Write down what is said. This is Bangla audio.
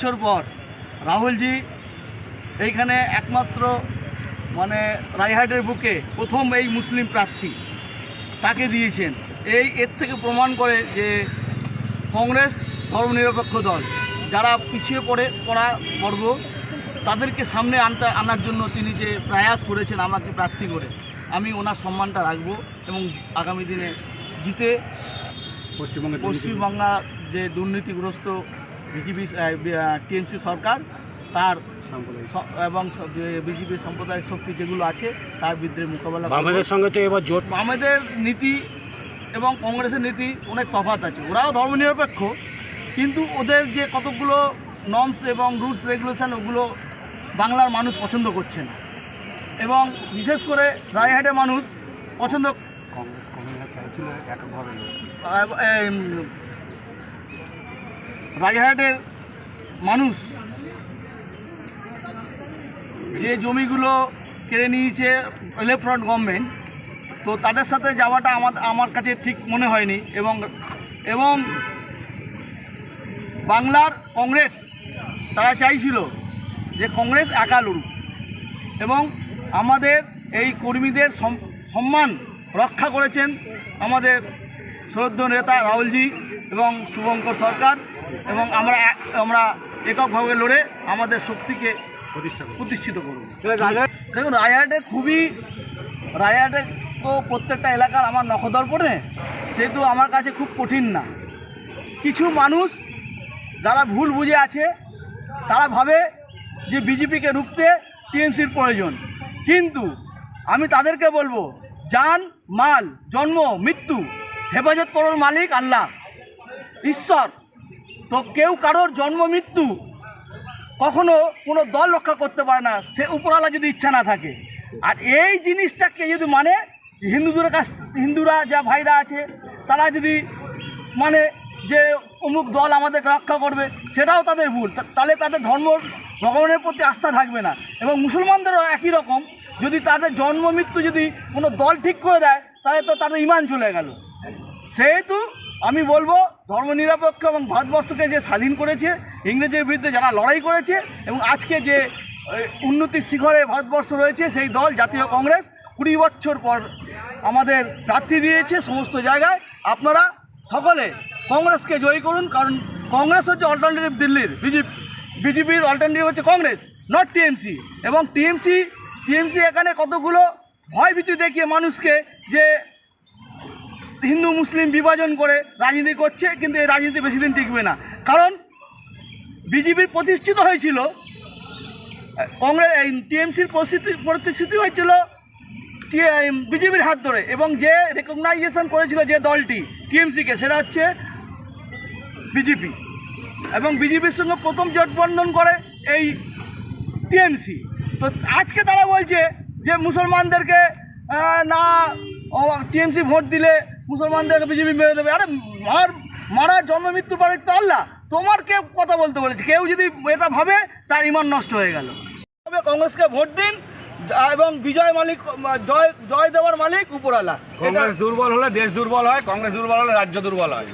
বছর পর রাহুলজি এইখানে একমাত্র মানে রায়হাটের বুকে প্রথম এই মুসলিম প্রার্থী তাকে দিয়েছেন। এর থেকে প্রমাণ করে যে কংগ্রেস ধর্মনিরপেক্ষ দল, যারা পিছিয়ে পড়া বর্গ তাদেরকে সামনে আনার জন্য তিনি যে প্রয়াস করেছেন আমাকে প্রার্থী করে, আমি ওনার সম্মানটা রাখবো এবং আগামী দিনে জিতে পশ্চিমবাংলা যে দুর্নীতিগ্রস্ত বিজেপি টিএমসি সরকার তার এবং বিজেপি সম্প্রদায়ের শক্তি যেগুলো আছে তার বিরুদ্ধে মোকাবেলা। আমাদের সঙ্গে তো এবার জোট, আমাদের নীতি এবং কংগ্রেসের নীতি অনেক তফাৎ আছে। ওরাও ধর্মনিরপেক্ষ, কিন্তু ওদের যে কতগুলো নর্মস এবং রুলস রেগুলেশন ওগুলো বাংলার মানুষ পছন্দ করছে না, এবং বিশেষ করে রায়হাটের মানুষ পছন্দ রায়হাটের মানুষ যে জমিগুলো কেড়ে নিয়েছে লেফট ফ্রন্ট গভর্নমেন্ট, তো তাদের সাথে যাওয়াটা আমার কাছে ঠিক মনে হয়নি। এবং বাংলার কংগ্রেস তারা চাইছিল যে কংগ্রেস একা লড়ুক এবং আমাদের এই কর্মীদের সম্মান রক্ষা করেছেন আমাদের শ্রদ্ধেয় নেতা রাহুলজি এবং শুভঙ্কর সরকার, এবং আমরা এককভাবে লড়ে আমাদের শক্তিকে প্রতিষ্ঠিত করব। দেখুন রায়হাটে তো প্রত্যেকটা এলাকার আমার নখদর্পণে, সেহেতু আমার কাছে খুব কঠিন না। কিছু মানুষ যারা ভুল বুঝে আছে তারা ভাবে যে বিজেপিকে রুখতে টিএমসির প্রয়োজন, কিন্তু আমি তাদেরকে বলবো জান মাল জন্ম মৃত্যু হেফাজত করার মালিক আল্লাহ ঈশ্বর, তো কেউ কারোর জন্ম মৃত্যু কখনো কোনো দল রক্ষা করতে পারে না, সে উপরওয়ালা যদি ইচ্ছা না থাকে। আর এই জিনিসটাকে যদি মানে হিন্দুরা যা ভাইরা আছে তারা যদি মানে যে অমুক দল আমাদের রক্ষা করবে, সেটাও তাদের ভুল। তাহলে তাদের ধর্ম ভগবানের প্রতি আস্থা থাকবে না। এবং মুসলমানদেরও একই রকম, যদি তাদের জন্ম মৃত্যু যদি কোনো দল ঠিক করে দেয় তাহলে তো তাদের ঈমান চলে গেল। সেহেতু আমি বলবো ধর্মনিরপেক্ষ এবং ভারতবর্ষকে যে স্বাধীন করেছে, ইংরেজের বিরুদ্ধে যারা লড়াই করেছে এবং আজকে যে উন্নতির শিখরে ভারতবর্ষ রয়েছে, সেই দল জাতীয় কংগ্রেস 20 বছর পর আমাদের প্রার্থী দিয়েছে সমস্ত জায়গায়। আপনারা সকলে কংগ্রেসকে জয়ী করুন, কারণ কংগ্রেস হচ্ছে অল্টারনেটিভ দিল্লির, বিজেপির অল্টারনেটিভ হচ্ছে কংগ্রেস, নট টিএমসি। এবং টিএমসি এখানে কতগুলো ভয়ভীতি দেখিয়ে মানুষকে যে হিন্দু মুসলিম বিভাজন করে রাজনীতি করছে, কিন্তু এই রাজনীতি বেশি দিন টিকবে না। কারণ বিজেপির প্রতিষ্ঠিত হয়েছিল টিএমসির প্রতিষ্ঠিত হয়েছিল বিজেপির হাত ধরে, এবং যে রেকগনাইজেশন করেছিল যে দলটি টিএমসিকে, সেটা হচ্ছে বিজেপি, এবং বিজেপির সঙ্গে প্রথম জোটবন্ধন করে এই টিএমসি। তো আজকে তারা বলছে যে মুসলমানদেরকে না টিএমসি ভোট দিলে মুসলমানদেরকে বিজেপি মেরে দেবে। আরে মারা জন্ম মৃত্যু পারে তো আল্লাহ, তোমার কেউ কথা বলতে বলেছে? কেউ যদি এটা ভাবে তার ঈমান নষ্ট হয়ে গেল। কংগ্রেসকে ভোট দিন এবং জয় দেওয়ার মালিক উপরওয়ালা। কংগ্রেস দুর্বল হলে দেশ দুর্বল হয়, কংগ্রেস দুর্বল হলে রাজ্য দুর্বল হয়।